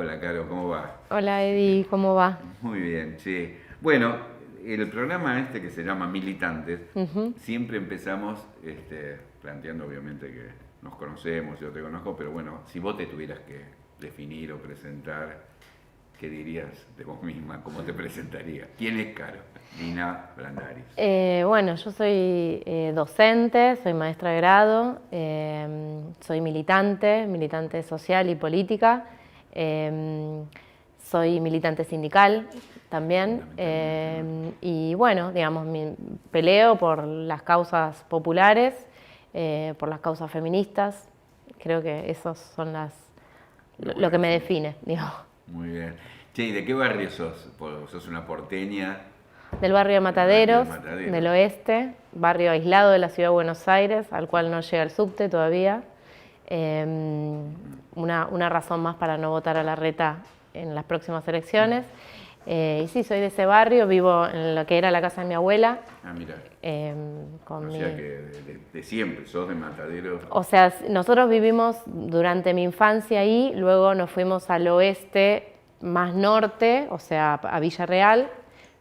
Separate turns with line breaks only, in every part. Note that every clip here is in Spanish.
Hola, Caro, ¿cómo va?
Hola Eddie, ¿cómo va?
Muy bien, sí. Bueno, el programa este que se llama Militantes,
Ujú.
siempre empezamos planteando obviamente que nos conocemos, yo te conozco, pero bueno, si vos te tuvieras que definir o presentar, ¿qué dirías de vos misma? ¿Cómo te presentarías? ¿Quién es Caro? Nina Blandaris.
Bueno, yo soy docente, soy maestra de grado, soy militante social y política, soy militante sindical también,
Fundamentalmente,
y bueno, digamos, peleo por las causas populares, por las causas feministas. Creo que esos son
¿no?
lo que me
Sí.
define, digamos.
Muy bien. Che, ¿y de qué barrio sos? ¿Sos una porteña
Del barrio de
del barrio de
Mataderos,
Mataderos?
del oeste, barrio aislado de la ciudad de Buenos Aires, al cual no llega el subte todavía. Una razón más para no votar a Larreta en las próximas elecciones. Y sí, soy de ese barrio, vivo en lo que era la casa de mi abuela.
Ah, mira.
Con
O
mi...
sea que de siempre, sos de Mataderos.
O sea, nosotros vivimos durante mi infancia ahí, luego nos fuimos al oeste más norte, o sea, a Villa Real.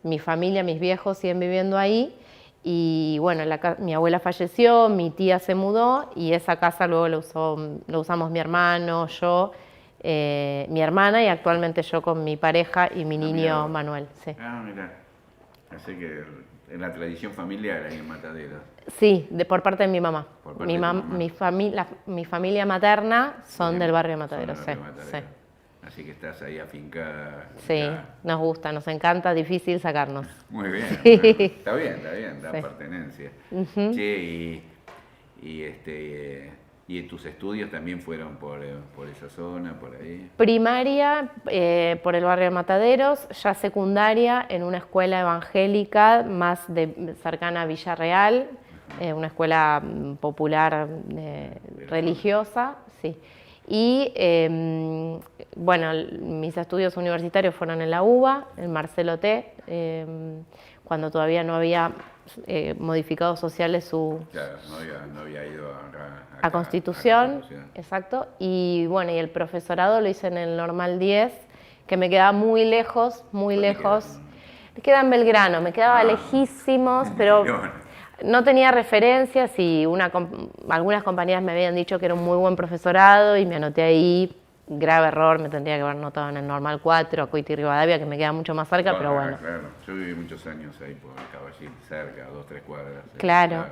Mi familia, mis viejos siguen viviendo ahí. Y bueno, mi abuela falleció, mi tía se mudó y esa casa luego lo usamos mi hermano, yo, mi hermana y actualmente yo con mi pareja y mi
Ah, mira
niño
vos.
Manuel. Sí,
Ah, mira. Así que en la tradición familiar ahí en Mataderos,
sí, por parte de mi mamá.
por parte de tu mamá.
Mi familia materna son del barrio de
Son del
Mataderos, sí,
barrio de
sí.
Mataderos. Así que estás ahí afincada.
Sí,
Ya.
nos gusta, nos encanta, difícil sacarnos.
Muy bien.
Sí.
Bueno, está bien, da
Sí.
pertenencia.
Ujú.
Che, y tus estudios también fueron por esa zona, por ahí.
Primaria por el barrio de Mataderos, ya secundaria en una escuela evangélica más cercana a Villarreal, una escuela popular religiosa, sí. Y bueno, mis estudios universitarios fueron en la UBA, en Marcelo T, cuando todavía no había modificado sociales
Claro, no había ido
a
acá,
Constitución, exacto, y bueno, y el profesorado lo hice en el Normal 10, que me quedaba muy lejos, muy
¿Dónde
lejos.
queda?
Me queda en Belgrano, me quedaba
Ah,
lejísimos, pero
y bueno,
no tenía referencias y algunas compañeras me habían dicho que era un muy buen profesorado y me anoté ahí. Grave error, me tendría que haber anotado en el Normal 4, a Coiti Rivadavia, que me queda mucho más cerca, pero bueno.
claro. Yo viví muchos años ahí por Caballito, cerca, 2, 3 cuadras.
Claro,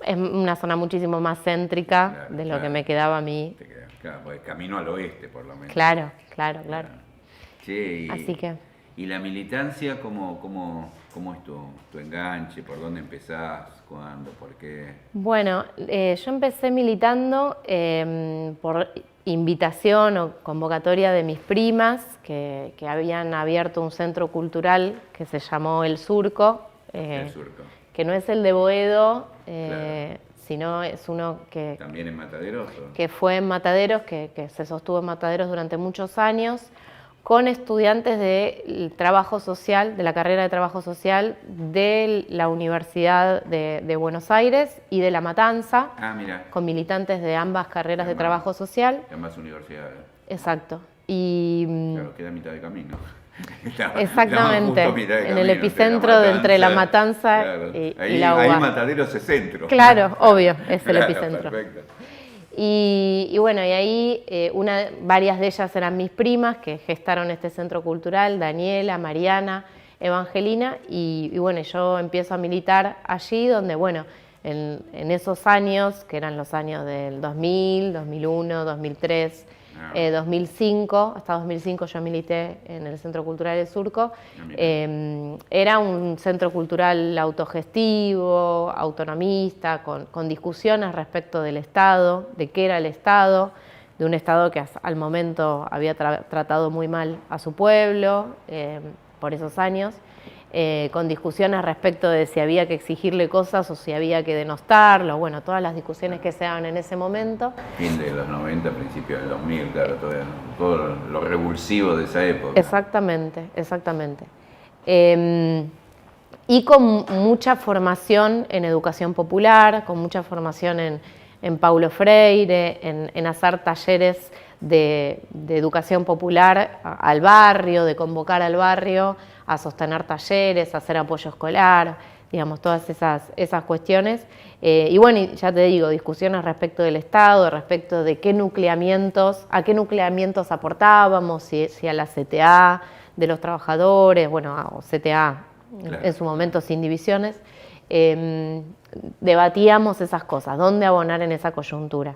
es una zona muchísimo más céntrica
Claro,
de lo
claro.
que me quedaba a mí.
Claro, pues camino al oeste por lo menos.
Claro.
Che,
Así que,
y la militancia, ¿cómo es tu enganche? ¿Por dónde empezás? ¿Cuándo? ¿Por qué?
bueno, yo empecé militando por invitación o convocatoria de mis primas que habían abierto un centro cultural que se llamó El Surco,
El Surco.
que no es el de Boedo,
Claro.
sino es uno
¿También en Mataderos?
que fue en Mataderos, que se sostuvo en Mataderos durante muchos años, con estudiantes de trabajo social, de la carrera de trabajo social de la Universidad de Buenos Aires y de La Matanza,
Ah, mira,
con militantes de ambas carreras de
Ambas.
trabajo social.
ambas universidades.
Exacto. Y
Claro, queda a mitad de camino.
exactamente,
Estaba justo a mitad de
en el
camino,
epicentro de entre La Matanza
claro.
y
Ahí,
la
ahí
UBA.
Mataderos es centro.
Claro, obvio, es el
Claro,
epicentro.
Perfecto.
Y bueno, y ahí varias de ellas eran mis primas que gestaron este centro cultural, Daniela, Mariana, Evangelina, y bueno, yo empiezo a militar allí donde, bueno, en esos años, que eran los años del 2000, 2001, 2003, 2005, hasta 2005 yo milité en el Centro Cultural del Surco. Era un centro cultural autogestivo, autonomista, con discusiones respecto del Estado, de qué era el Estado, de un Estado que al momento había tratado muy mal a su pueblo por esos años, con discusiones respecto de si había que exigirle cosas o si había que denostarlo, bueno, todas las discusiones que se daban en ese momento.
Fin de los 90, principios del 2000, claro, todo lo revulsivo de esa época.
Exactamente. Y con mucha formación en educación popular, con mucha formación en Paulo Freire, en hacer talleres de educación popular al barrio, de convocar al barrio a sostener talleres, a hacer apoyo escolar, digamos, todas esas cuestiones. Y bueno, ya te digo, discusiones respecto del Estado, respecto de a qué nucleamientos aportábamos, si a la CTA de los trabajadores, bueno, o CTA claro, en su momento sin divisiones. Debatíamos esas cosas, dónde abonar en esa coyuntura.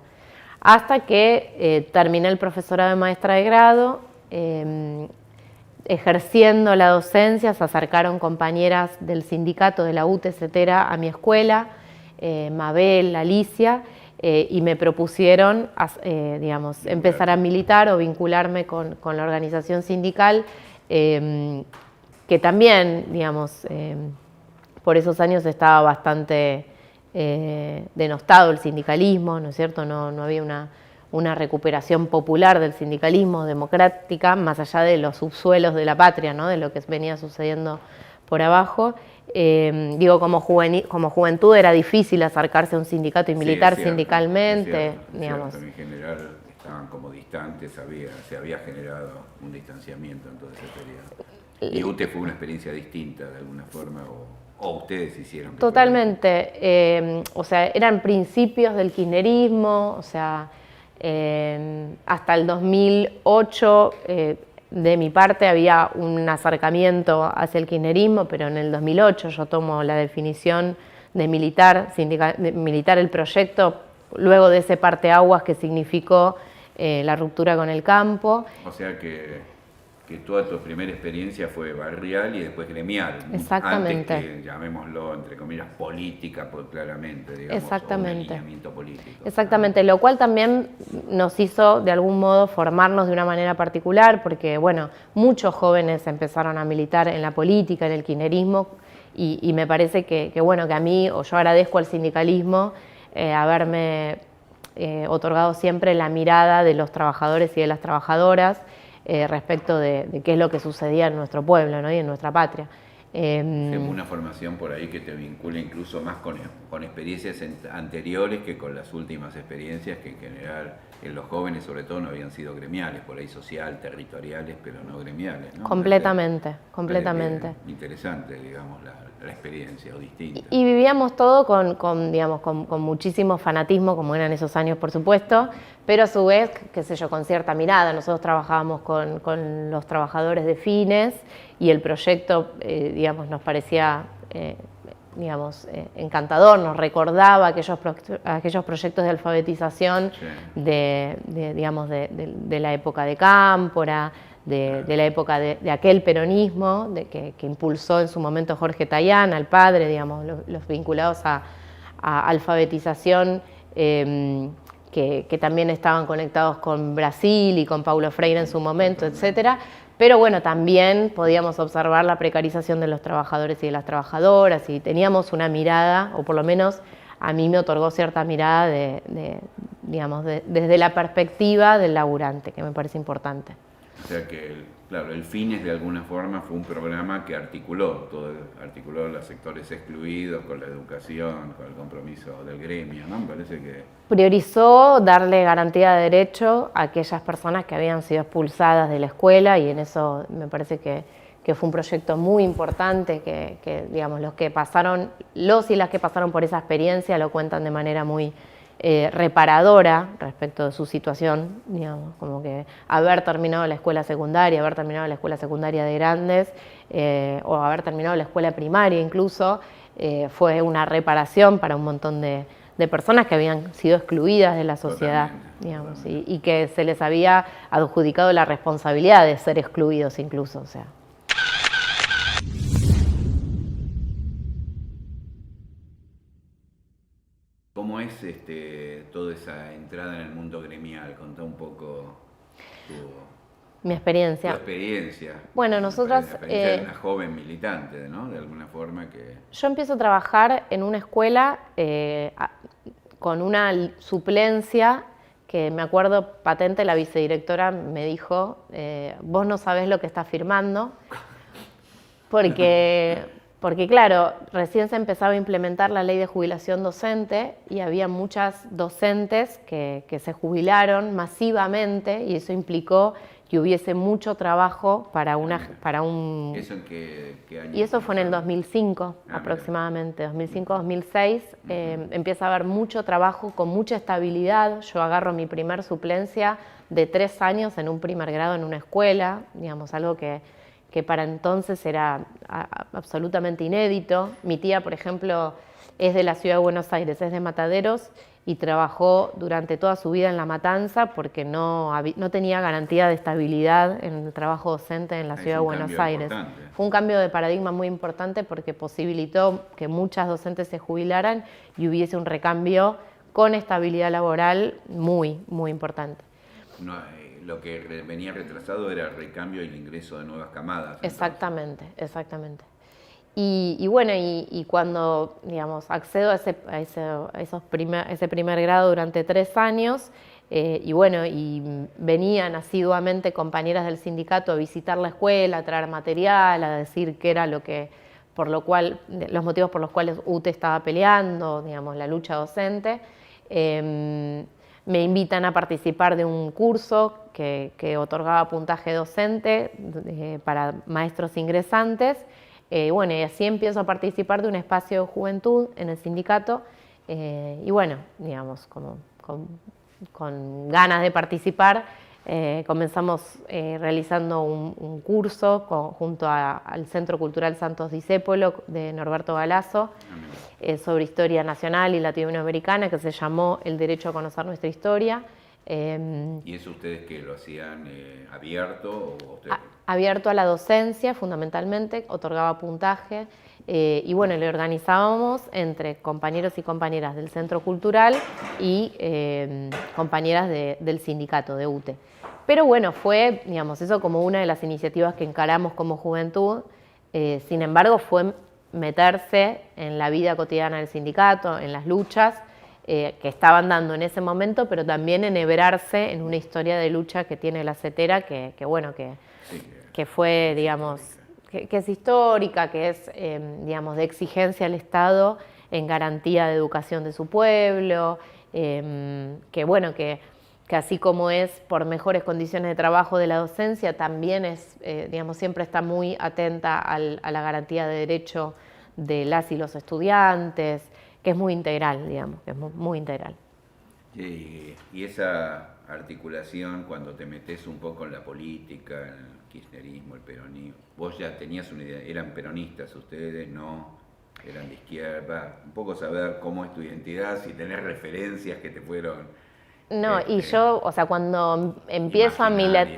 Hasta que terminé el profesorado de maestra de grado, ejerciendo la docencia, se acercaron compañeras del sindicato de la UTE-CETERA a mi escuela, Mabel, Alicia, y me propusieron, digamos, empezar a militar o vincularme con la organización sindical, que también, digamos, por esos años estaba bastante denostado el sindicalismo, ¿no es cierto? No había una recuperación popular del sindicalismo democrática, más allá de los subsuelos de la patria, ¿no? De lo que venía sucediendo por abajo. Digo, como juventud era difícil acercarse a un sindicato y militar sindicalmente.
Digamos. En general estaban como distantes, se había generado un distanciamiento en todo ese periodo. ¿Y UTE fue una experiencia distinta de alguna forma o ustedes hicieron?
Totalmente. O sea, eran principios del kirchnerismo, o sea, hasta el 2008 de mi parte había un acercamiento hacia el kirchnerismo, pero en el 2008 yo tomo la definición de militar el proyecto luego de ese parteaguas que significó la ruptura con el campo.
O sea que toda tu primera experiencia fue barrial y después gremial.
Exactamente.
Antes que, llamémoslo, entre comillas, política, pues, claramente, digamos,
exactamente.
O un alineamiento político.
Exactamente, lo cual también nos hizo, de algún modo, formarnos de una manera particular, porque, bueno, muchos jóvenes empezaron a militar en la política, en el kirchnerismo, y me parece que, bueno, que a mí, o yo agradezco al sindicalismo haberme otorgado siempre la mirada de los trabajadores y de las trabajadoras, respecto de qué es lo que sucedía en nuestro pueblo, ¿no? Y en nuestra patria.
Una formación por ahí que te vincula incluso más con experiencias anteriores que con las últimas experiencias que en general en los jóvenes sobre todo no habían sido gremiales, por ahí social, territoriales, pero no gremiales, ¿no?
Completamente.
Interesante, digamos, la experiencia o distinta.
Y vivíamos todo con muchísimo fanatismo, como eran esos años, por supuesto, pero a su vez, qué sé yo, con cierta mirada. Nosotros trabajábamos con los trabajadores de fines y el proyecto, digamos, nos parecía, encantador, nos recordaba aquellos proyectos de alfabetización de la época de Cámpora, de la época de aquel peronismo que impulsó en su momento Jorge Tayán, al padre, digamos, los vinculados a alfabetización, que también estaban conectados con Brasil y con Paulo Freire en su momento, etcétera. Pero bueno, también podíamos observar la precarización de los trabajadores y de las trabajadoras, y teníamos una mirada, o por lo menos a mí me otorgó cierta mirada desde la perspectiva del laburante, que me parece importante.
O sea que, claro, el Fines de alguna forma fue un programa que articuló los sectores excluidos con la educación, con el compromiso del gremio, ¿no? Me parece que
priorizó darle garantía de derecho a aquellas personas que habían sido expulsadas de la escuela, y en eso me parece que fue un proyecto muy importante, que digamos, los y las que pasaron por esa experiencia lo cuentan de manera muy reparadora respecto de su situación, digamos, como que haber terminado la escuela secundaria, de grandes, o haber terminado la escuela primaria incluso, fue una reparación para un montón de personas que habían sido excluidas de la sociedad, digamos, y que se les había adjudicado la responsabilidad de ser excluidos incluso, o sea.
¿Cómo es toda esa entrada en el mundo gremial? Contá un poco
mi experiencia.
Tu experiencia.
Bueno, nosotras...
La experiencia de una joven militante, ¿no? De alguna forma que...
Yo empiezo a trabajar en una escuela con una suplencia que me acuerdo patente, la vicedirectora me dijo, vos no sabés lo que estás firmando, porque Porque claro, recién se empezaba a implementar la ley de jubilación docente y había muchas docentes que se jubilaron masivamente y eso implicó que hubiese mucho trabajo para un...
¿Eso en qué año?
Y eso fue en el 2005 aproximadamente, 2005-2006. Empieza a haber mucho trabajo con mucha estabilidad. Yo agarro mi primer suplencia de 3 años en un primer grado en una escuela, digamos, algo que para entonces era absolutamente inédito. Mi tía, por ejemplo, es de la ciudad de Buenos Aires, es de Mataderos y trabajó durante toda su vida en La Matanza porque no tenía garantía de estabilidad en el trabajo docente en la ciudad de Buenos Aires. Fue un cambio de paradigma muy importante porque posibilitó que muchas docentes se jubilaran y hubiese un recambio con estabilidad laboral muy, muy importante.
No, lo que venía retrasado era el recambio y el ingreso de nuevas camadas.
Exactamente, exactamente. Y bueno, y cuando, digamos, accedo a ese primer grado durante 3 años, y bueno, y venían asiduamente compañeras del sindicato a visitar la escuela, a traer material, a decir qué era los motivos por los cuales UTE estaba peleando, digamos, la lucha docente. Me invitan a participar de un curso que otorgaba puntaje docente para maestros ingresantes. Bueno, y así empiezo a participar de un espacio de juventud en el sindicato y bueno, digamos, como con ganas de participar, comenzamos realizando un curso junto al Centro Cultural Santos Discépolo de Norberto Galazo sobre historia nacional y latinoamericana que se llamó El Derecho a Conocer Nuestra Historia.
¿Y eso ustedes qué lo hacían abierto? O ustedes...
Abierto a la docencia fundamentalmente, otorgaba puntaje y bueno, le organizábamos entre compañeros y compañeras del Centro Cultural y compañeras del sindicato de UTE. Pero bueno, fue, digamos, eso como una de las iniciativas que encaramos como juventud, sin embargo fue meterse en la vida cotidiana del sindicato, en las luchas que estaban dando en ese momento, pero también enhebrarse en una historia de lucha que tiene la CETERA, que fue, digamos, que es histórica, que es, digamos, de exigencia al Estado en garantía de educación de su pueblo, que bueno, que así como es por mejores condiciones de trabajo de la docencia, también es, digamos, siempre está muy atenta a la garantía de derecho de las y los estudiantes, que es muy integral, digamos, que es muy integral.
Y esa articulación cuando te metes un poco en la política, en el kirchnerismo, el peronismo, vos ya tenías una idea, eran peronistas ustedes, no eran de izquierda, un poco saber cómo es tu identidad, si tenés referencias que te fueron...
No, y yo, o sea, cuando empiezo a militar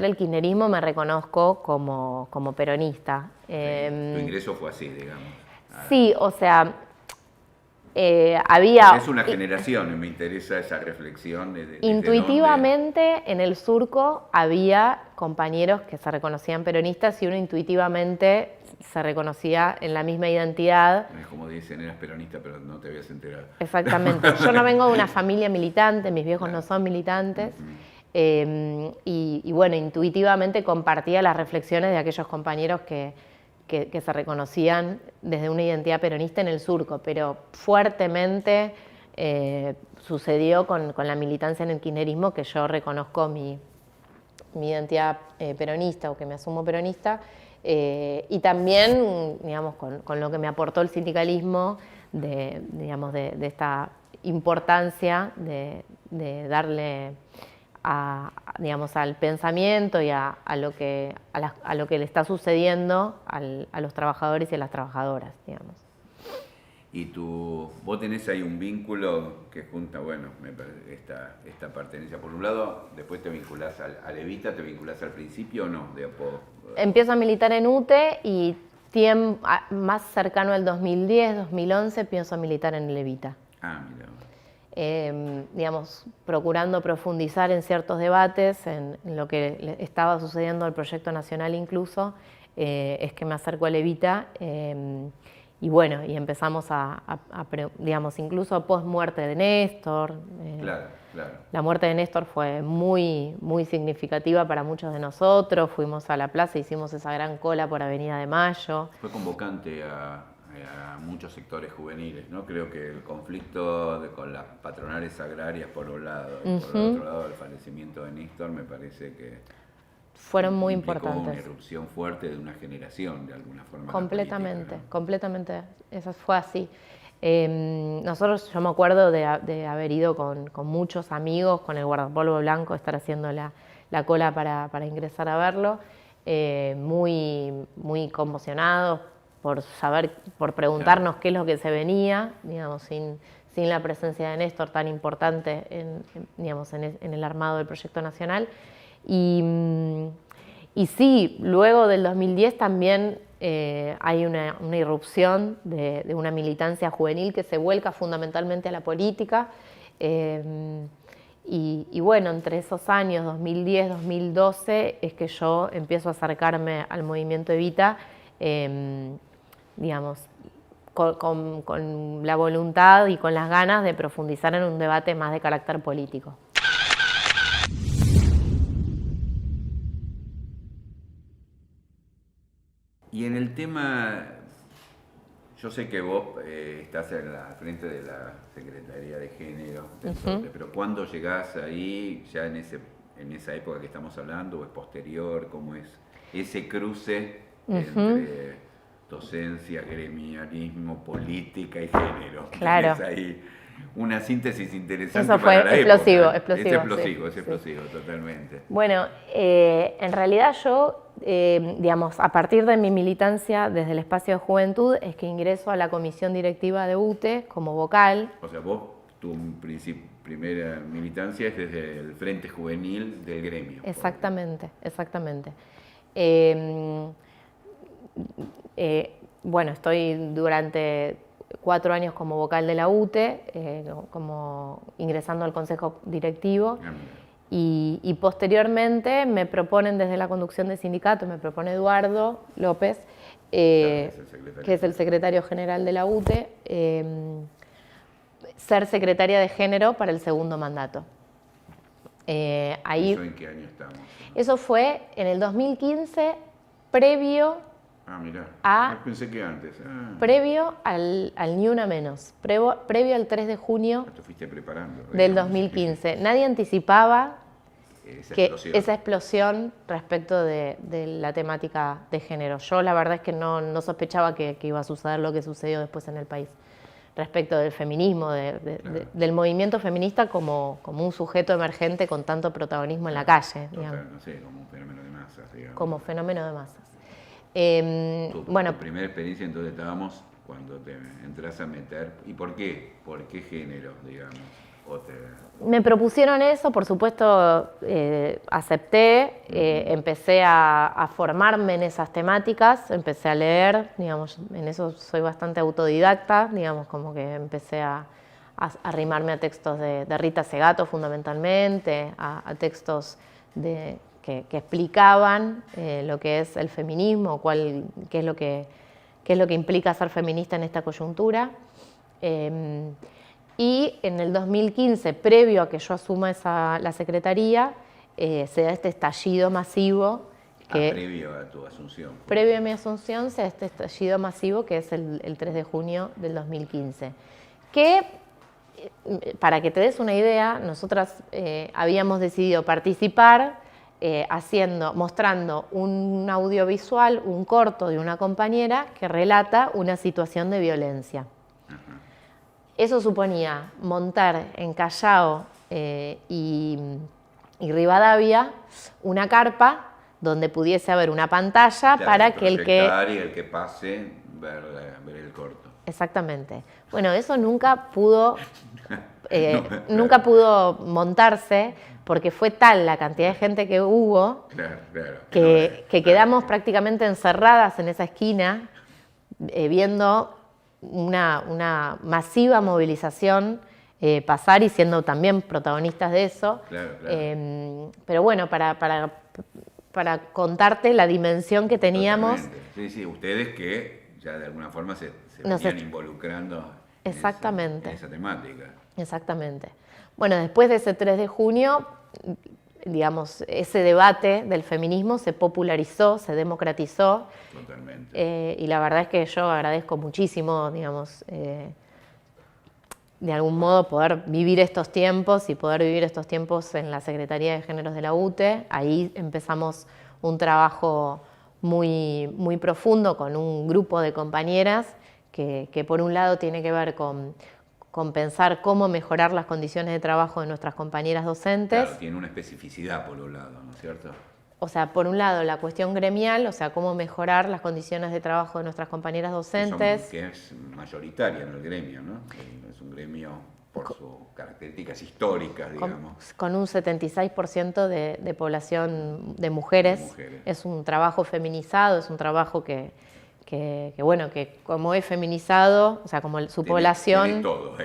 el kirchnerismo me reconozco como peronista.
Tu ingreso fue así, digamos.
Sí, o sea, había...
Es una generación, me interesa esa reflexión.
Intuitivamente en el surco había compañeros que se reconocían peronistas y uno intuitivamente se reconocía en la misma identidad.
Es como dicen, eras peronista, pero no te habías enterado.
Exactamente. Yo no vengo de una familia militante, mis viejos no son militantes. Y bueno, intuitivamente compartía las reflexiones de aquellos compañeros que se reconocían desde una identidad peronista en el surco, pero fuertemente sucedió con la militancia en el kirchnerismo, que yo reconozco mi identidad peronista o que me asumo peronista, y también, digamos, con lo que me aportó el sindicalismo, de esta importancia de darle digamos, al pensamiento y a lo que le está sucediendo a los trabajadores y a las trabajadoras, digamos.
Y vos tenés ahí un vínculo que junta, bueno, esta pertenencia por un lado, después te vinculás a Levita, ¿te vinculás al principio o no?
Empiezo a militar en UTE y más cercano al 2010, 2011, empiezo a militar en Levita.
Ah, mira.
Digamos, procurando profundizar en ciertos debates, en lo que estaba sucediendo al proyecto nacional incluso, es que me acerco a Levita bueno, y empezamos digamos, incluso post muerte de Néstor.
Claro, claro.
La muerte de Néstor fue muy, muy significativa para muchos de nosotros. Fuimos a la plaza, hicimos esa gran cola por Avenida de Mayo.
Fue convocante a muchos sectores juveniles, ¿no? Creo que el conflicto con las patronales agrarias por un lado y por el otro lado el fallecimiento de Néstor me parece que
fueron muy
implicó
importantes.
una irrupción fuerte de una generación, de alguna forma.
Completamente,
política, ¿no?
completamente, eso fue así. Yo me acuerdo de haber ido con muchos amigos, con el guardapolvo blanco, estar haciendo la cola para ingresar a verlo, muy, muy conmocionados por preguntarnos qué es lo que se venía, digamos, sin la presencia de Néstor tan importante en el armado del proyecto nacional. Y sí, luego del 2010 también hay una irrupción de una militancia juvenil que se vuelca fundamentalmente a la política. Y bueno, entre esos años, 2010, 2012, es que yo empiezo a acercarme al movimiento Evita, digamos, con la voluntad y con las ganas de profundizar en un debate más de carácter político.
Y en el tema, yo sé que vos estás al frente de la Secretaría de Género, pero ¿cuándo llegás ahí, ya en esa época que estamos hablando, o es posterior? ¿Cómo es ese cruce entre docencia, gremialismo, política y género?
Claro.
Tienes ahí una síntesis interesante.
Eso fue
para la
explosivo,
época.
explosivo.
Es explosivo, totalmente.
Bueno, en realidad yo, digamos, a partir de mi militancia desde el espacio de juventud, es que ingreso a la comisión directiva de UTE como vocal.
O sea, vos, tu primera militancia es desde el Frente Juvenil del gremio.
Exactamente, exactamente. Bueno, estoy durante 4 años como vocal de la UTE, como ingresando al consejo directivo. Y posteriormente me proponen desde la conducción del sindicato, me propone Eduardo López, que es el secretario general de la UTE, ser secretaria de género para el segundo mandato.
¿Eso en qué año estamos?
Eso fue en el 2015, previo
pensé que antes.
Previo al Ni Una Menos, previo al 3 de junio
te fuiste preparando,
del 2015. Nadie anticipaba esa explosión respecto de la temática de género. Yo la verdad es que no sospechaba que iba a suceder lo que sucedió después en el país, respecto del feminismo, del movimiento feminista como un sujeto emergente con tanto protagonismo en la calle.
Total, no sé, como un fenómeno de masas, digamos.
Como fenómeno de masas.
Tu primera experiencia, entonces estábamos cuando te entras a meter. ¿Y por qué? ¿Por qué género, digamos?
Me propusieron eso, por supuesto acepté, empecé a formarme en esas temáticas, empecé a leer, digamos, en eso soy bastante autodidacta, digamos, como que empecé a arrimarme a textos de Rita Segato fundamentalmente, a textos que explicaban lo que es el feminismo, qué es lo que implica ser feminista en esta coyuntura. Y en el 2015, previo a que yo asuma la secretaría, se da este estallido masivo.
Previo a tu asunción.
Previo a mi asunción se da este estallido masivo que es el 3 de junio del 2015. Que, para que te des una idea, nosotras habíamos decidido participar mostrando un audiovisual, un corto de una compañera que relata una situación de violencia. Eso suponía montar en Callao y Rivadavia una carpa donde pudiese haber una pantalla para que el
que pase ver el corto.
Exactamente. Bueno, eso nunca pudo nunca pudo montarse porque fue tal la cantidad de gente que hubo que quedamos prácticamente encerradas en esa esquina viendo una masiva movilización pasar y siendo también protagonistas de eso. Pero bueno, para contarte la dimensión que teníamos.
Sí, ustedes que ya de alguna forma se
Nos
venían involucrando
exactamente.
en esa temática.
Exactamente. Bueno, después de ese 3 de junio, digamos, ese debate del feminismo se popularizó, se democratizó.
Totalmente.
Y la verdad es que yo agradezco muchísimo, digamos, de algún modo poder vivir estos tiempos y poder vivir estos tiempos en la Secretaría de Géneros de la UTE. Ahí empezamos un trabajo muy, muy profundo con un grupo de compañeras que por un lado tiene que ver con pensar cómo mejorar las condiciones de trabajo de nuestras compañeras docentes.
Claro, tiene una especificidad por un lado, ¿no es cierto?
O sea, por un lado, la cuestión gremial, o sea, cómo mejorar las condiciones de trabajo de nuestras compañeras docentes.
Que es mayoritaria en el gremio, ¿no? Es un gremio por sus características históricas, digamos.
Con un 76% de población de mujeres. Es un trabajo feminizado, es un trabajo que como es feminizado, o sea, como su población...
Tiene todo,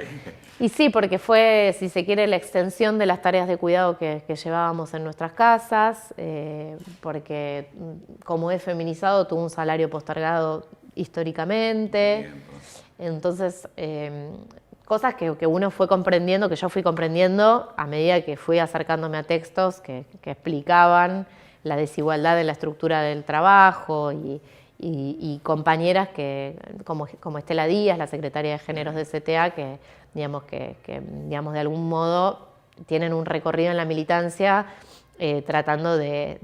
Y sí, porque fue, si se quiere, la extensión de las tareas de cuidado que llevábamos en nuestras casas, porque como es feminizado tuvo un salario postergado históricamente. Entonces, cosas que uno fue comprendiendo, que yo fui comprendiendo a medida que fui acercándome a textos que explicaban la desigualdad en la estructura del trabajo y compañeras que, como Estela Díaz, la secretaria de Géneros de CTA, que digamos, de algún modo tienen un recorrido en la militancia tratando de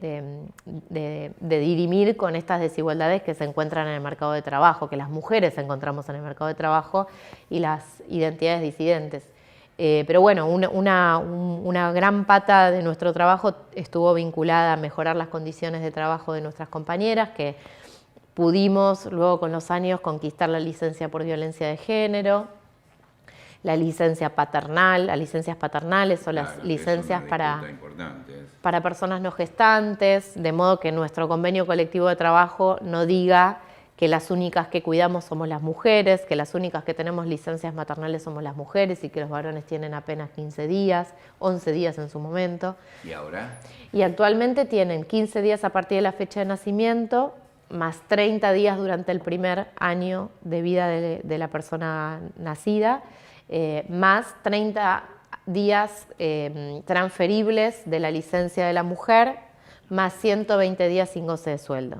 dirimir con estas desigualdades que se encuentran en el mercado de trabajo, que las mujeres encontramos en el mercado de trabajo y las identidades disidentes. Pero bueno, una gran pata de nuestro trabajo estuvo vinculada a mejorar las condiciones de trabajo de nuestras compañeras, que pudimos luego con los años conquistar la licencia por violencia de género, la licencia paternal, las licencias paternales o las licencias para personas no gestantes, de modo que nuestro convenio colectivo de trabajo no diga que las únicas que cuidamos somos las mujeres, que las únicas que tenemos licencias maternales somos las mujeres y que los varones tienen apenas 15 días, 11 días en su momento.
¿Y ahora?
Y actualmente tienen 15 días a partir de la fecha de nacimiento, más 30 días durante el primer año de vida de la persona nacida, más 30 días transferibles de la licencia de la mujer, más 120 días sin goce de sueldo.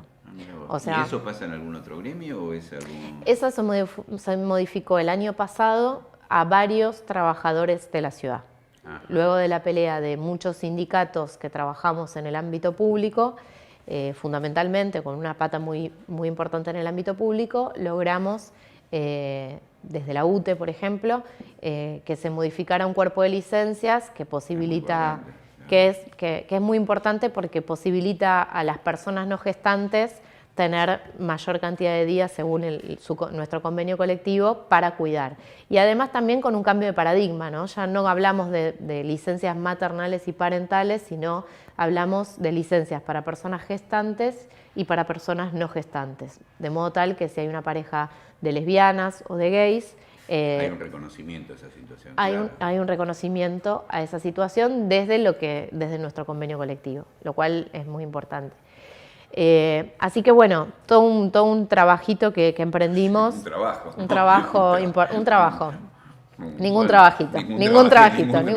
O sea, ¿y eso pasa en algún otro gremio o es algún...?
Eso se modificó el año pasado a varios trabajadores de la ciudad. Ajá. Luego de la pelea de muchos sindicatos que trabajamos en el ámbito público, fundamentalmente con una pata muy, muy importante en el ámbito público, logramos, desde la UTE, por ejemplo, que se modificara un cuerpo de licencias que posibilita, que es muy importante porque posibilita a las personas no gestantes tener mayor cantidad de días según nuestro convenio colectivo para cuidar. Y además también con un cambio de paradigma, ¿no? Ya no hablamos de licencias maternales y parentales, sino hablamos de licencias para personas gestantes y para personas no gestantes. De modo tal que si hay una pareja de lesbianas o de gays...
hay un reconocimiento a esa situación.
Hay un reconocimiento a esa situación desde nuestro convenio colectivo, lo cual es muy importante. Así que bueno, todo un trabajito que emprendimos.
Un trabajo.
Ningún trabajito.
Me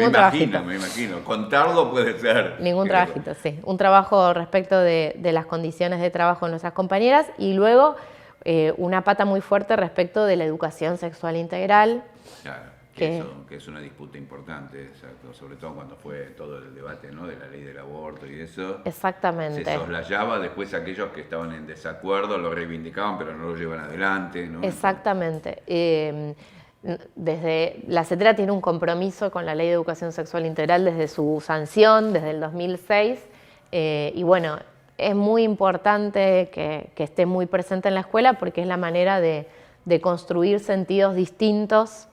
imagino. Contarlo puede ser.
Ningún trabajito, sí. Un trabajo respecto de las condiciones de trabajo de nuestras compañeras y luego una pata muy fuerte respecto de la educación sexual integral.
Claro. Que es una disputa importante, exacto, sobre todo cuando fue todo el debate, ¿no?, de la ley del aborto y eso.
Exactamente.
Se soslayaba, después aquellos que estaban en desacuerdo lo reivindicaban, pero no lo llevan adelante, ¿no?
Exactamente. Desde la CETERA tiene un compromiso con la ley de educación sexual integral desde su sanción, desde el 2006, y bueno, es muy importante que esté muy presente en la escuela porque es la manera de construir sentidos distintos,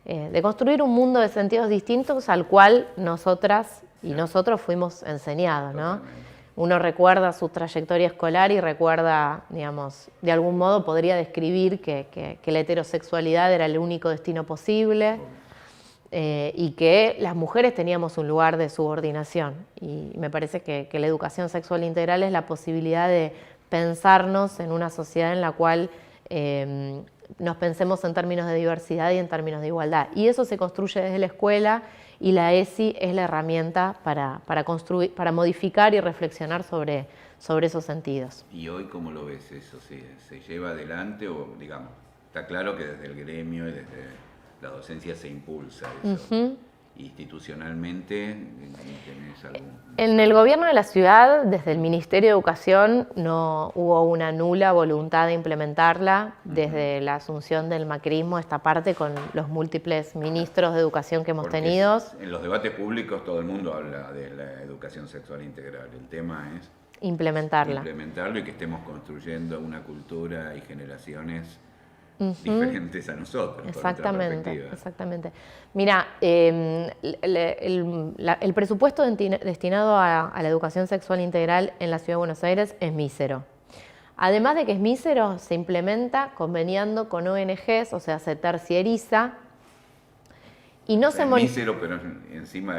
de construir un mundo de sentidos distintos al cual nosotras y nosotros fuimos enseñados, ¿no? Uno recuerda su trayectoria escolar y recuerda, digamos, de algún modo podría describir que la heterosexualidad era el único destino posible y que las mujeres teníamos un lugar de subordinación. Y me parece que la educación sexual integral es la posibilidad de pensarnos en una sociedad en la cual nos pensemos en términos de diversidad y en términos de igualdad. Y eso se construye desde la escuela y la ESI es la herramienta para construir, para modificar y reflexionar sobre esos sentidos.
¿Y hoy cómo lo ves eso? ¿Se lleva adelante o, digamos, está claro que desde el gremio y desde la docencia se impulsa eso? Institucionalmente, ¿tenés algún...?
En el gobierno de la ciudad, desde el Ministerio de Educación, no hubo una nula voluntad de implementarla. Desde la asunción del macrismo, esta parte con los múltiples ministros de educación que hemos tenido.
En los debates públicos todo el mundo habla de la educación sexual integral. El tema es implementarlo y que estemos construyendo una cultura y generaciones diferentes a nosotros.
Exactamente. Mira, el presupuesto destinado a la educación sexual integral en la Ciudad de Buenos Aires es mísero. Además de que es mísero, se implementa conveniando con ONGs, o sea, se terciariza y no se
mísero, pero encima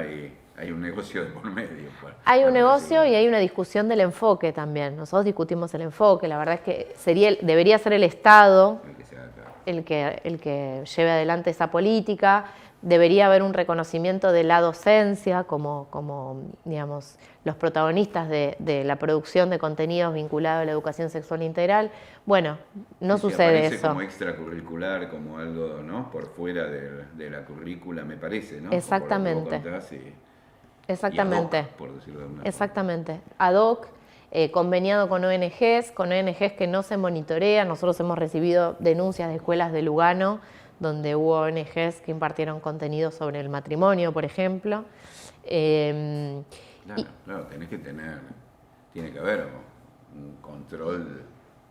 hay un negocio de por medio.
Hay un negocio y hay una discusión del enfoque también. Nosotros discutimos el enfoque. La verdad es que debería ser el Estado el que lleve adelante esa política. Debería haber un reconocimiento de la docencia como digamos, los protagonistas de la producción de contenidos vinculados a la educación sexual integral. Bueno, no sucede eso.
Como extracurricular, como algo, ¿no?, por fuera de la currícula, me parece, ¿no?
Exactamente.
Exactamente. Ad hoc, por decirlo de alguna forma.
Exactamente. Ad hoc, conveniado con ONGs que no se monitorean. Nosotros hemos recibido denuncias de escuelas de Lugano, donde hubo ONGs que impartieron contenido sobre el matrimonio, por ejemplo.
Claro, tiene que haber un control,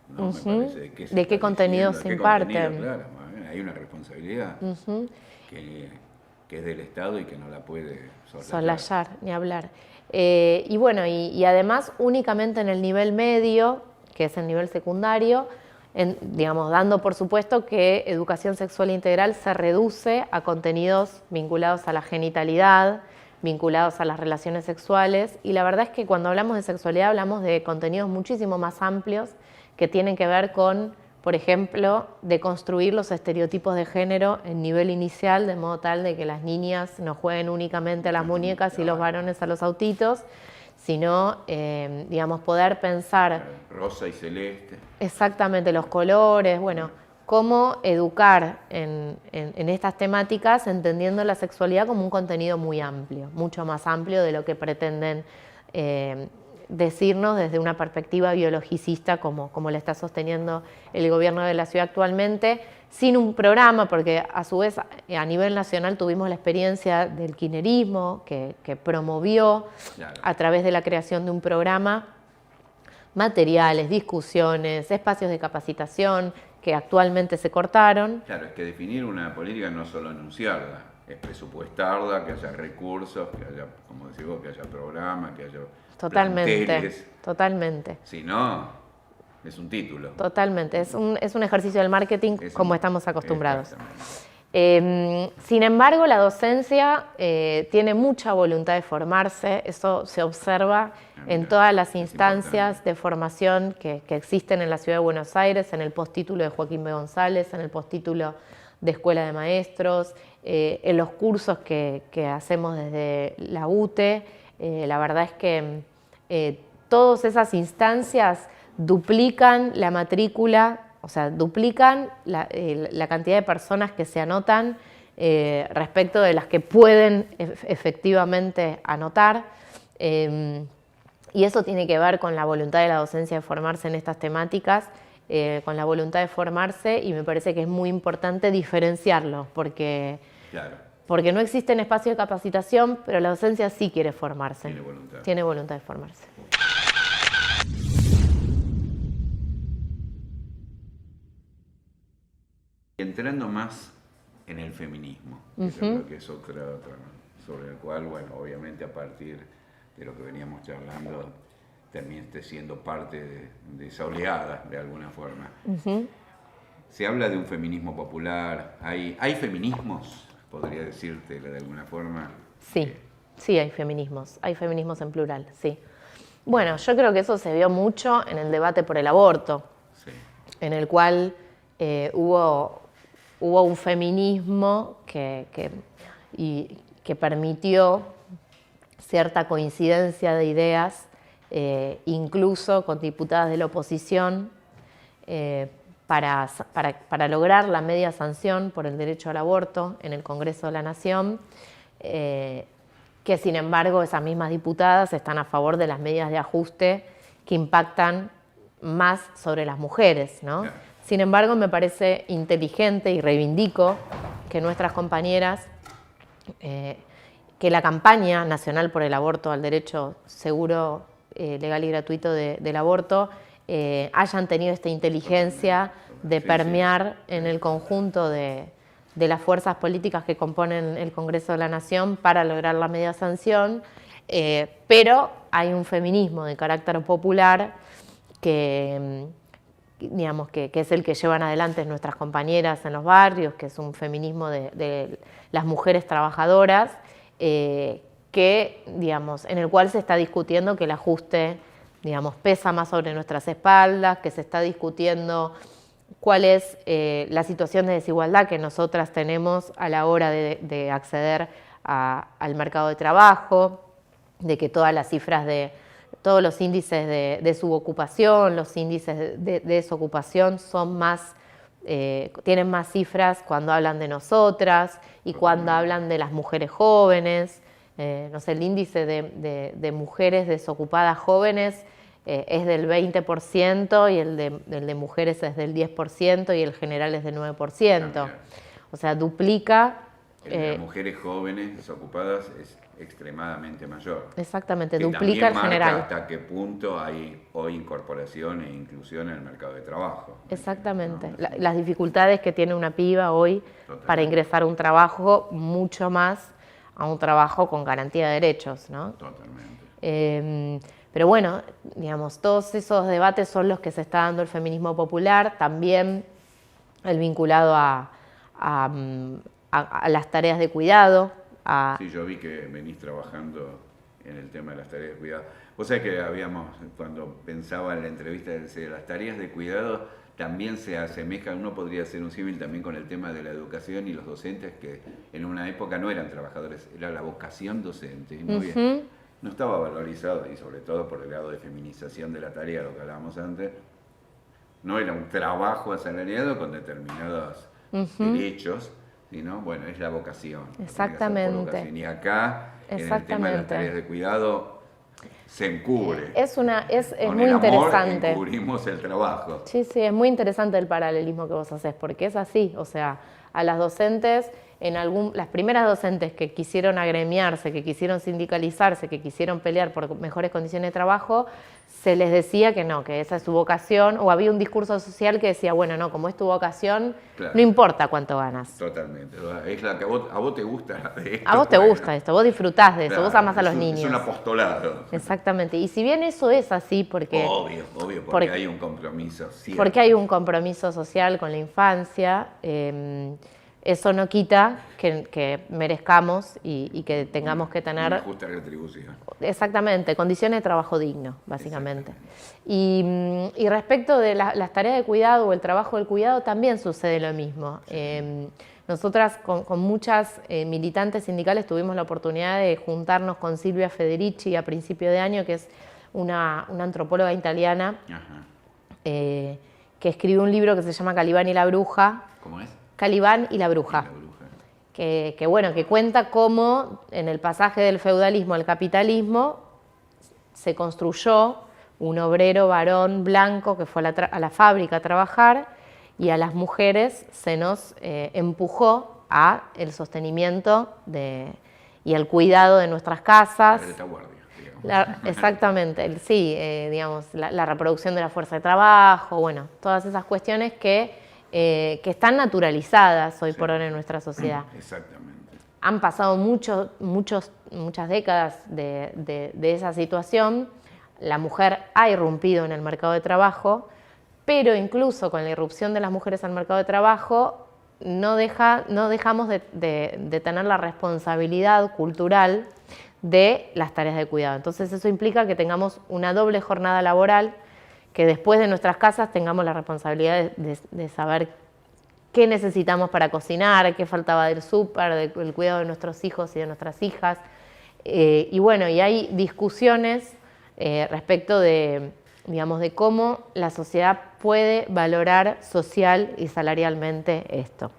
¿no? Me parece,
de qué contenidos se imparten.
Claro, hay una responsabilidad que es del Estado y que no la puede
soslayar, ni hablar. Y bueno, y además únicamente en el nivel medio, que es el nivel secundario, digamos, dando por supuesto que educación sexual integral se reduce a contenidos vinculados a la genitalidad, vinculados a las relaciones sexuales, y la verdad es que cuando hablamos de sexualidad hablamos de contenidos muchísimo más amplios que tienen que ver con, por ejemplo, de construir los estereotipos de género en nivel inicial, de modo tal de que las niñas no jueguen únicamente a las muñecas y los varones a los autitos, sino, digamos, poder pensar...
Rosa y celeste.
Exactamente, los colores, bueno, cómo educar en estas temáticas entendiendo la sexualidad como un contenido muy amplio, mucho más amplio de lo que pretenden decirnos desde una perspectiva biologicista como la está sosteniendo el gobierno de la ciudad actualmente, sin un programa, porque a su vez a nivel nacional tuvimos la experiencia del kirchnerismo que promovió a través de la creación de un programa materiales, discusiones, espacios de capacitación que actualmente se cortaron.
Claro, es que definir una política no es solo anunciarla, es presupuestarla, que haya recursos, que haya, como decís vos, que haya programas, que haya planteles.
Totalmente.
Si no, es un título.
Totalmente, es un ejercicio del marketing como estamos acostumbrados. Sin embargo, la docencia tiene mucha voluntad de formarse, eso se observa en todas las instancias de formación que existen en la Ciudad de Buenos Aires, en el postítulo de Joaquín B. González, en el postítulo de Escuela de Maestros, en los cursos que hacemos desde la UTE. La verdad es que todas esas instancias duplican la matrícula, o sea, duplican la cantidad de personas que se anotan respecto de las que pueden efectivamente anotar. Y eso tiene que ver con la voluntad de la docencia de formarse en estas temáticas, con la voluntad de formarse, y me parece que es muy importante diferenciarlo, porque no existen espacios de capacitación, pero la docencia sí quiere formarse. Tiene voluntad de formarse.
Entrando más en el feminismo, que yo creo que es otra, sobre el cual, bueno, obviamente a partir de lo que veníamos charlando, terminaste siendo parte de esa oleada, de alguna forma. Se habla de un feminismo popular, ¿hay feminismos? Podría decirte de alguna forma.
Sí, hay feminismos en plural, sí. Bueno, yo creo que eso se vio mucho en el debate por el aborto, en el cual hubo un feminismo que permitió cierta coincidencia de ideas, incluso con diputadas de la oposición, para lograr la media sanción por el derecho al aborto en el Congreso de la Nación, que sin embargo esas mismas diputadas están a favor de las medidas de ajuste que impactan más sobre las mujeres, ¿no? Sin embargo, me parece inteligente y reivindico que nuestras compañeras, que la campaña nacional por el aborto, al derecho seguro, legal y gratuito del aborto, hayan tenido esta inteligencia de permear en el conjunto de las fuerzas políticas que componen el Congreso de la Nación para lograr la media sanción, pero hay un feminismo de carácter popular que es el que llevan adelante nuestras compañeras en los barrios, que es un feminismo de las mujeres trabajadoras, en el cual se está discutiendo que el ajuste, pesa más sobre nuestras espaldas, que se está discutiendo cuál es la situación de desigualdad que nosotras tenemos a la hora de acceder al mercado de trabajo, de que todas las cifras todos los índices de subocupación, los índices de desocupación tienen más cifras cuando hablan de nosotras y cuando hablan de las mujeres jóvenes. El índice de mujeres desocupadas jóvenes es del 20% y el de mujeres es del 10% y el general es del 9%. O sea, duplica.
El de las mujeres jóvenes desocupadas es extremadamente mayor.
Exactamente,
que
duplica el general.
Hasta qué punto hay hoy incorporación e inclusión en el mercado de trabajo.
Exactamente,
¿no?
Las dificultades que tiene una piba hoy
Totalmente.
Para ingresar a un trabajo, mucho más a un trabajo con garantía de derechos, ¿no?
Totalmente.
Pero bueno, todos esos debates son los que se está dando el feminismo popular, también el vinculado a las tareas de cuidado.
Sí, yo vi que venís trabajando en el tema de las tareas de cuidado. Vos sabés que cuando pensaba en la entrevista, las tareas de cuidado también se asemejan, uno podría hacer un símil también con el tema de la educación y los docentes, que en una época no eran trabajadores, era la vocación docente. Y no estaba valorizado, y sobre todo por el grado de feminización de la tarea, lo que hablábamos antes, no era un trabajo asalariado con determinados derechos, sino, bueno, es la vocación.
Exactamente.
Y acá, en el tema de las tareas de cuidado, se encubre.
Es
con
muy
el
interesante.
Amor, encubrimos el trabajo.
Sí, es muy interesante el paralelismo que vos haces, porque es así. O sea, a las docentes, las primeras docentes que quisieron agremiarse, que quisieron sindicalizarse, que quisieron pelear por mejores condiciones de trabajo, se les decía que no, que esa es su vocación, o había un discurso social que decía, bueno, no, como es tu vocación, claro, no importa cuánto ganas.
Totalmente. Es la que a vos te gusta esto.
A vos te gusta esto, vos disfrutás de eso, claro, vos amás a los niños.
Es un apostolado.
Exactamente. Y si bien eso es así, porque...
Obvio, porque hay un compromiso. Cierto.
Porque hay un compromiso social con la infancia, eso no quita que merezcamos y que tengamos que tener...
Una justa retribución.
Exactamente, condiciones de trabajo digno, básicamente. Y respecto de las tareas de cuidado o el trabajo del cuidado, también sucede lo mismo. Sí. Nosotras con muchas militantes sindicales tuvimos la oportunidad de juntarnos con Silvia Federici a principio de año, que es una antropóloga italiana, que escribió un libro que se llama Calibán y la bruja.
¿Cómo es?
Calibán y la bruja. Que cuenta cómo en el pasaje del feudalismo al capitalismo se construyó un obrero varón blanco que fue a la fábrica a trabajar, y a las mujeres se nos empujó a el sostenimiento y al cuidado de nuestras casas.
La retaguardia,
exactamente, sí, la reproducción de la fuerza de trabajo, bueno, todas esas cuestiones que están naturalizadas hoy por hoy en nuestra sociedad.
Exactamente.
Han pasado muchas décadas de esa situación. La mujer ha irrumpido en el mercado de trabajo, pero incluso con la irrupción de las mujeres al mercado de trabajo no dejamos de tener la responsabilidad cultural de las tareas de cuidado. Entonces eso implica que tengamos una doble jornada laboral, que después de nuestras casas tengamos la responsabilidad de saber qué necesitamos para cocinar, qué faltaba del súper, del cuidado de nuestros hijos y de nuestras hijas. Y bueno, y hay discusiones respecto de, digamos, de cómo la sociedad puede valorar social y salarialmente esto.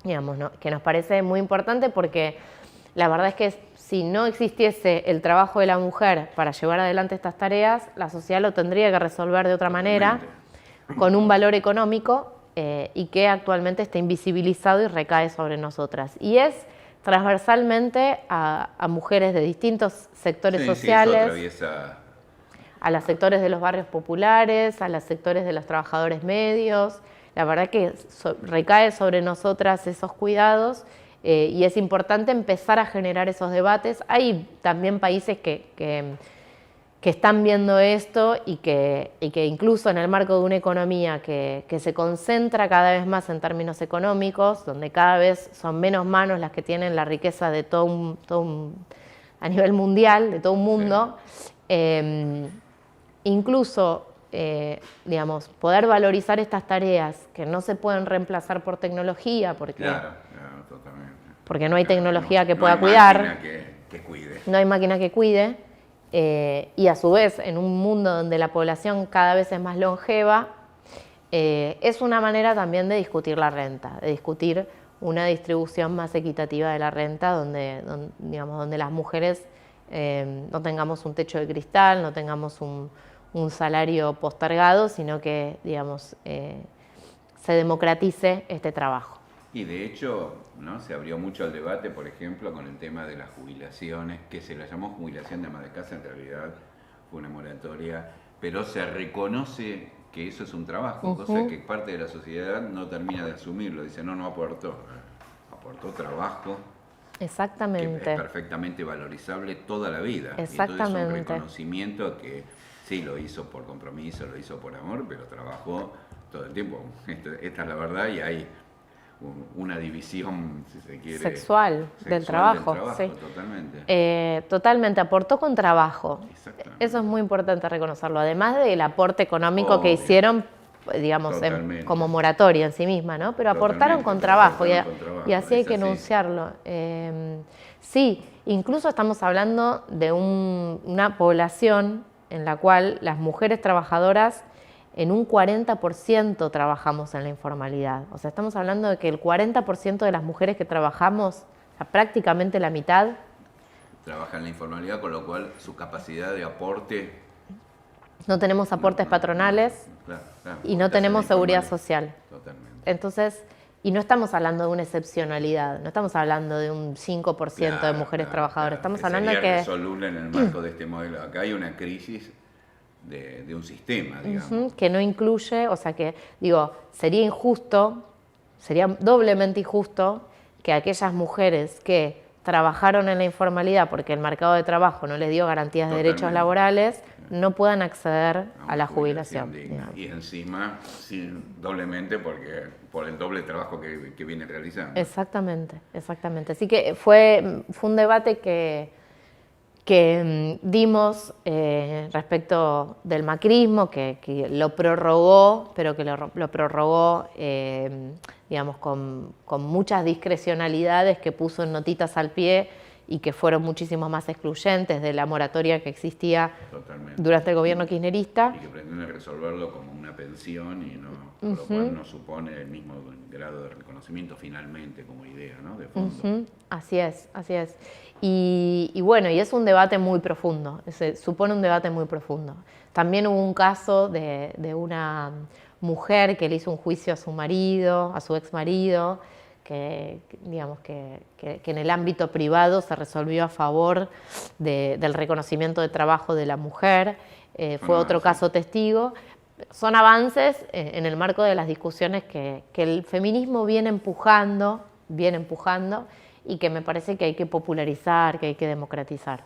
Digamos, ¿no? Que nos parece muy importante porque la verdad es que si no existiese el trabajo de la mujer para llevar adelante estas tareas, la sociedad lo tendría que resolver de otra manera, con un valor económico y que actualmente está invisibilizado y recae sobre nosotras. Y es transversalmente a mujeres de distintos sectores sociales, a los sectores de los barrios populares, a los sectores de los trabajadores medios. La verdad que recae sobre nosotras esos cuidados y es importante empezar a generar esos debates. Hay también países que están viendo esto y que incluso en el marco de una economía que se concentra cada vez más en términos económicos, donde cada vez son menos manos las que tienen la riqueza de a nivel mundial, de todo un mundo, incluso digamos, poder valorizar estas tareas que no se pueden reemplazar por tecnología, porque,
totalmente.
Porque no hay tecnología que pueda cuidar, no hay máquina que cuide, y a su vez en un mundo donde la población cada vez es más longeva, es una manera también de discutir la renta, de discutir una distribución más equitativa de la renta, donde las mujeres no tengamos un techo de cristal, no tengamos un salario postergado, sino que, digamos, se democratice este trabajo.
Y de hecho, ¿no? Se abrió mucho el debate, por ejemplo, con el tema de las jubilaciones, que se la llamó jubilación de ama de casa, en realidad fue una moratoria, pero se reconoce que eso es un trabajo, cosa que parte de la sociedad no termina de asumirlo, dice, no aportó trabajo.
Exactamente.
Que es perfectamente valorizable toda la vida.
Exactamente.
Y entonces es un reconocimiento que sí lo hizo por compromiso, lo hizo por amor, pero trabajó todo el tiempo. Esta es la verdad y hay una división, si se quiere,
sexual del trabajo. Sí.
Totalmente.
Totalmente, aportó con trabajo. Eso es muy importante reconocerlo. Además del aporte económico que hicieron, digamos, como moratoria en sí misma, ¿no? Pero aportaron con trabajo y así hay que enunciarlo. Sí, incluso estamos hablando de una población en la cual las mujeres trabajadoras en un 40% trabajamos en la informalidad. O sea, estamos hablando de que el 40% de las mujeres que trabajamos, o sea, prácticamente la mitad,
trabaja en la informalidad, con lo cual su capacidad de aporte...
No tenemos aportes patronales y no tenemos seguridad social.
Totalmente.
Entonces, y no estamos hablando de una excepcionalidad, no estamos hablando de un 5% de mujeres trabajadoras, estamos hablando de que...
Sería resoluble en el marco de este modelo. Acá hay una crisis de un sistema, digamos.
Que no incluye, o sea que, digo, sería injusto, sería doblemente injusto que aquellas mujeres que trabajaron en la informalidad porque el mercado de trabajo no les dio garantías de derechos laborales, no puedan acceder a la jubilación.
Y encima, sí, doblemente por el doble trabajo que viene realizando.
Exactamente. Así que fue un debate que dimos respecto del macrismo, que lo prorrogó, pero que lo prorrogó, digamos, con muchas discrecionalidades que puso en notitas al pie y que fueron muchísimo más excluyentes de la moratoria que existía durante el gobierno kirchnerista.
Y que pretende resolverlo como una pensión y no, por lo cual no supone el mismo grado de reconocimiento finalmente como idea, ¿no? De fondo.
Así es. Y bueno, y es un debate muy profundo, supone un debate muy profundo. También hubo un caso de una mujer que le hizo un juicio a su marido, a su ex marido, que digamos que en el ámbito privado se resolvió a favor del reconocimiento de trabajo de la mujer, fue otro caso testigo. Son avances en el marco de las discusiones que el feminismo viene empujando y que me parece que hay que popularizar, que hay que democratizar.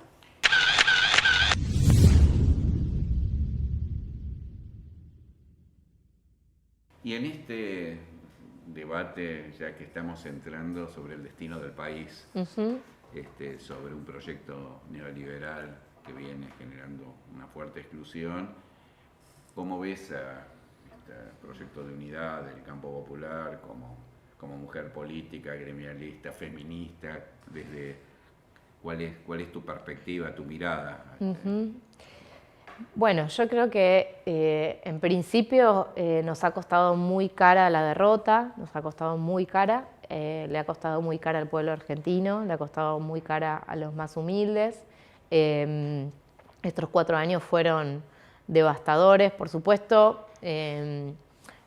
Y en este debate, ya que estamos entrando sobre el destino del país, sobre un proyecto neoliberal que viene generando una fuerte exclusión, ¿cómo ves a proyecto de unidad del campo popular, como mujer política, gremialista, feminista, ¿cuál es tu perspectiva, tu mirada?
Bueno, yo creo que en principio nos ha costado muy cara la derrota, nos ha costado muy cara, le ha costado muy cara al pueblo argentino, le ha costado muy cara a los más humildes. Estos 4 años fueron devastadores, por supuesto.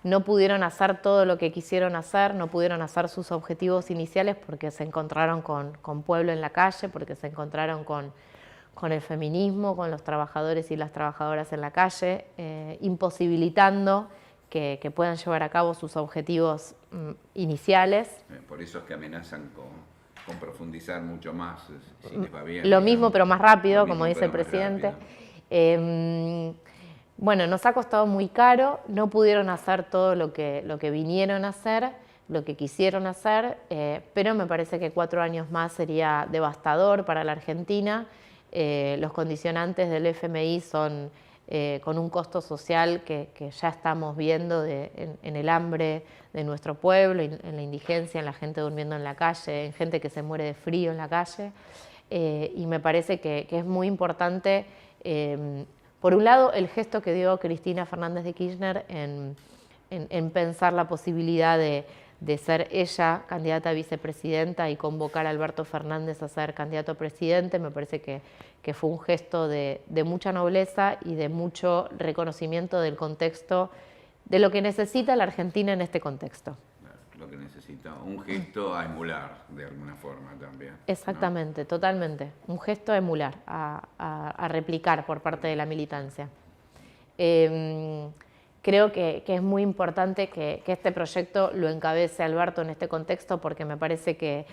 No pudieron hacer todo lo que quisieron hacer, no pudieron hacer sus objetivos iniciales porque se encontraron con pueblo en la calle, porque se encontraron con el feminismo, con los trabajadores y las trabajadoras en la calle, imposibilitando que puedan llevar a cabo sus objetivos iniciales.
Por eso es que amenazan con profundizar mucho más, si les va bien.
Lo mismo pero más rápido, como dice el presidente. Bueno, nos ha costado muy caro, no pudieron hacer todo lo que vinieron a hacer, lo que quisieron hacer, pero me parece que 4 años más sería devastador para la Argentina. Los condicionantes del FMI son con un costo social que ya estamos viendo en el hambre de nuestro pueblo, en la indigencia, en la gente durmiendo en la calle, en gente que se muere de frío en la calle. Y me parece que es muy importante, por un lado, el gesto que dio Cristina Fernández de Kirchner en pensar la posibilidad de ser ella candidata a vicepresidenta y convocar a Alberto Fernández a ser candidato a presidente. Me parece que fue un gesto de mucha nobleza y de mucho reconocimiento del contexto, de lo que necesita la Argentina en este contexto.
Lo que necesita, un gesto a emular de alguna forma también.
Exactamente, ¿no? Totalmente. Un gesto a emular, a replicar por parte de la militancia. Creo que es muy importante que este proyecto lo encabece Alberto en este contexto, porque me parece que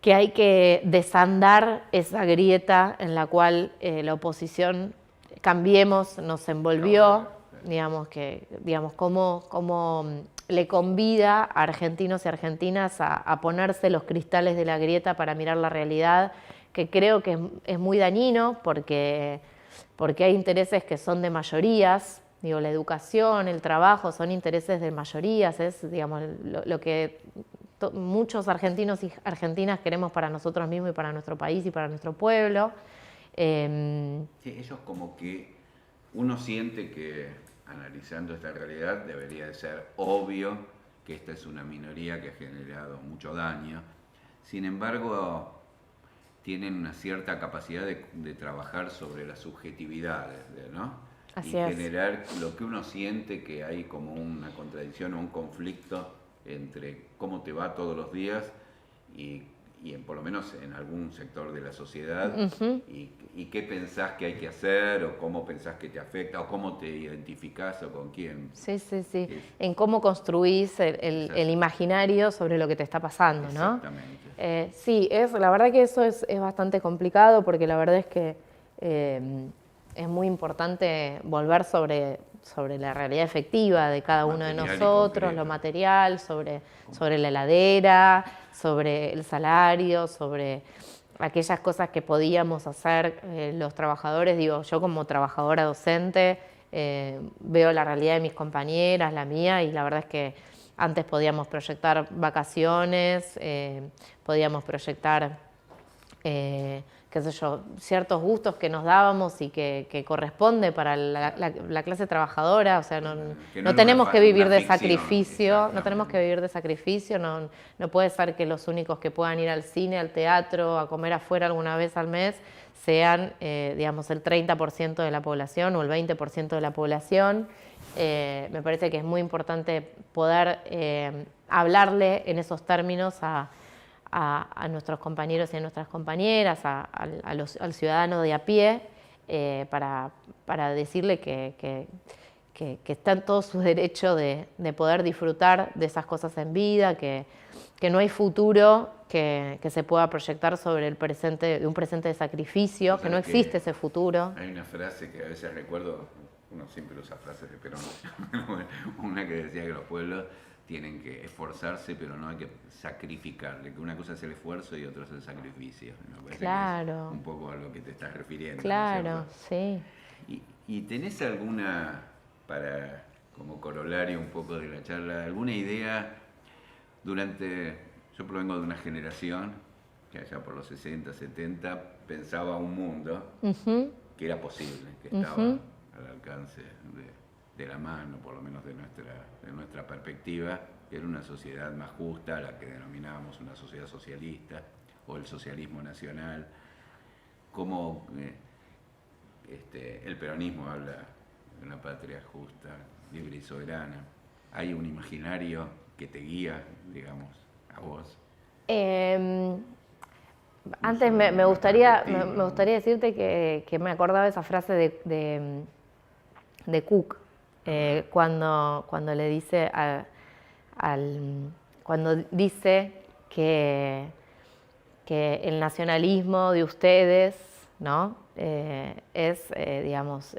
hay que desandar esa grieta en la cual la oposición, Cambiemos, nos envolvió, digamos cómo le convida a argentinos y argentinas a ponerse los cristales de la grieta para mirar la realidad, que creo que es muy dañino porque hay intereses que son de mayorías. Digo, la educación, el trabajo son intereses de mayorías, es, digamos, lo que muchos argentinos y argentinas queremos para nosotros mismos y para nuestro país y para nuestro pueblo.
Sí, ellos como que uno siente que, analizando esta realidad, debería de ser obvio que esta es una minoría que ha generado mucho daño. Sin embargo, tienen una cierta capacidad de trabajar sobre las subjetividades, ¿no?
Así
y generar lo que uno siente que hay como una contradicción o un conflicto entre cómo te va todos los días y por lo menos en algún sector de la sociedad, y qué pensás que hay que hacer, o cómo pensás que te afecta, o cómo te identificás, o con quién.
Sí. En cómo construís el imaginario sobre lo que te está pasando, ¿no?
Exactamente.
Sí, la verdad que eso es bastante complicado, porque la verdad es que es muy importante volver sobre la realidad efectiva de cada uno de nosotros, lo material, sobre la heladera, sobre el salario, sobre aquellas cosas que podíamos hacer los trabajadores. Digo, yo como trabajadora docente veo la realidad de mis compañeras, la mía, y la verdad es que antes podíamos proyectar vacaciones, podíamos proyectar qué sé yo, ciertos gustos que nos dábamos y que corresponde para la clase trabajadora. O sea, no tenemos que vivir de sacrificio, no puede ser que los únicos que puedan ir al cine, al teatro, a comer afuera alguna vez al mes sean, digamos, el 30% de la población o el 20% de la población. Me parece que es muy importante poder hablarle en esos términos a nuestros compañeros y a nuestras compañeras, al ciudadano de a pie, para decirle que está en todo su derecho de poder disfrutar de esas cosas en vida, que no hay futuro que se pueda proyectar sobre el presente, de un presente de sacrificio, que no existe ese futuro.
Hay una frase que a veces recuerdo, uno siempre usa frases de Perón, una que decía que los pueblos tienen que esforzarse, pero no hay que sacrificarle, que una cosa es el esfuerzo y otra es el sacrificio. Me parece que es un poco a lo que te estás refiriendo.
Claro,
¿no?
Sí.
¿Y tenés alguna, para como corolario un poco de la charla, ¿alguna idea yo provengo de una generación que allá por los 60, 70 pensaba un mundo que era posible, que estaba al alcance de la mano, por lo menos de nuestra perspectiva, que era una sociedad más justa, la que denominábamos una sociedad socialista o el socialismo nacional. Cómo el peronismo habla de una patria justa, libre y soberana. ¿Hay un imaginario que te guía, digamos, a vos?
Antes me gustaría decirte que me acordaba de esa frase de Cook, cuando le dice cuando dice que el nacionalismo de ustedes, ¿no? Es, digamos,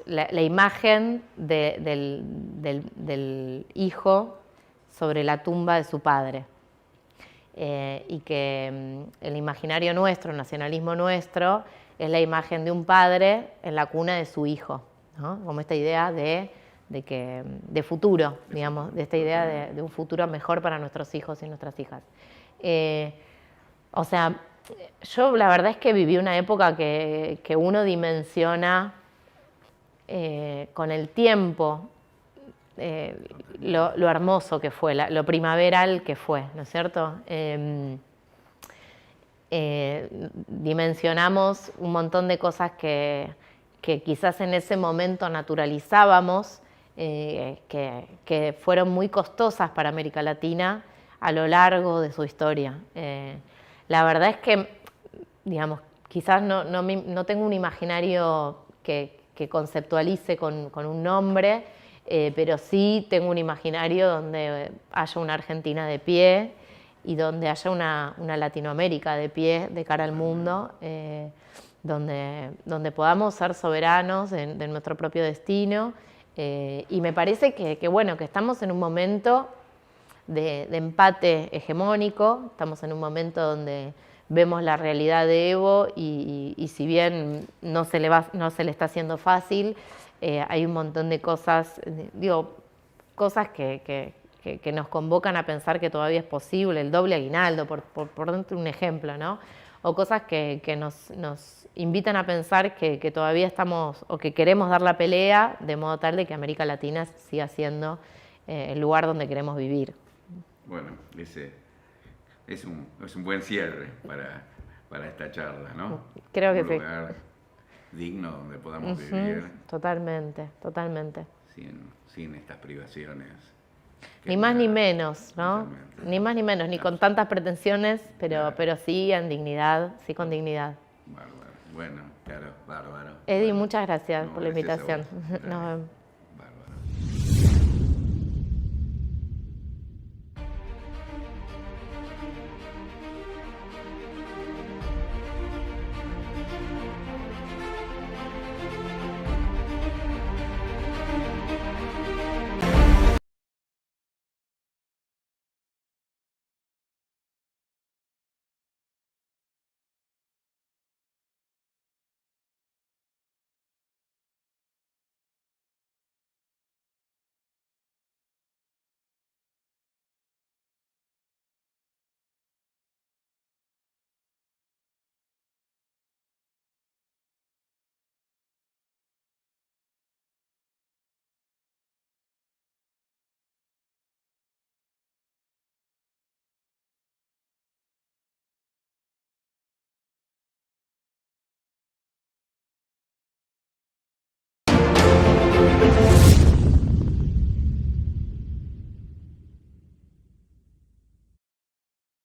la imagen del hijo sobre la tumba de su padre. Y que el imaginario nuestro, el nacionalismo nuestro, es la imagen de un padre en la cuna de su hijo, ¿no? Como esta idea de futuro, digamos, de esta idea de un futuro mejor para nuestros hijos y nuestras hijas. O sea, yo la verdad es que viví una época que uno dimensiona con el tiempo lo hermoso que fue, lo primaveral que fue, ¿no es cierto? Dimensionamos un montón de cosas que quizás en ese momento naturalizábamos, que fueron muy costosas para América Latina a lo largo de su historia. La verdad es que, digamos, quizás no tengo un imaginario que conceptualice con un nombre, pero sí tengo un imaginario donde haya una Argentina de pie y donde haya una Latinoamérica de pie de cara al mundo, donde podamos ser soberanos de nuestro propio destino. Y me parece que bueno, que estamos en un momento de empate hegemónico, estamos en un momento donde vemos la realidad de Evo y si bien no se le está haciendo fácil, hay un montón de cosas, cosas que nos convocan a pensar que todavía es posible, el doble aguinaldo, por darte un ejemplo, ¿no? O cosas que nos invitan a pensar que todavía estamos, o que queremos dar la pelea, de modo tal de que América Latina siga siendo el lugar donde queremos vivir.
Bueno, ese es un buen cierre para esta charla, ¿no?
Creo que sí.
Un lugar digno donde podamos vivir.
Totalmente.
Sin estas privaciones.
Ni más ni menos, ¿no? Totalmente. Ni más ni menos, ni con tantas pretensiones, pero sí en dignidad, sí con dignidad.
Bárbaro. Bueno, claro, bárbaro.
Eddie,
bueno,
muchas gracias por la invitación.
Nos vemos.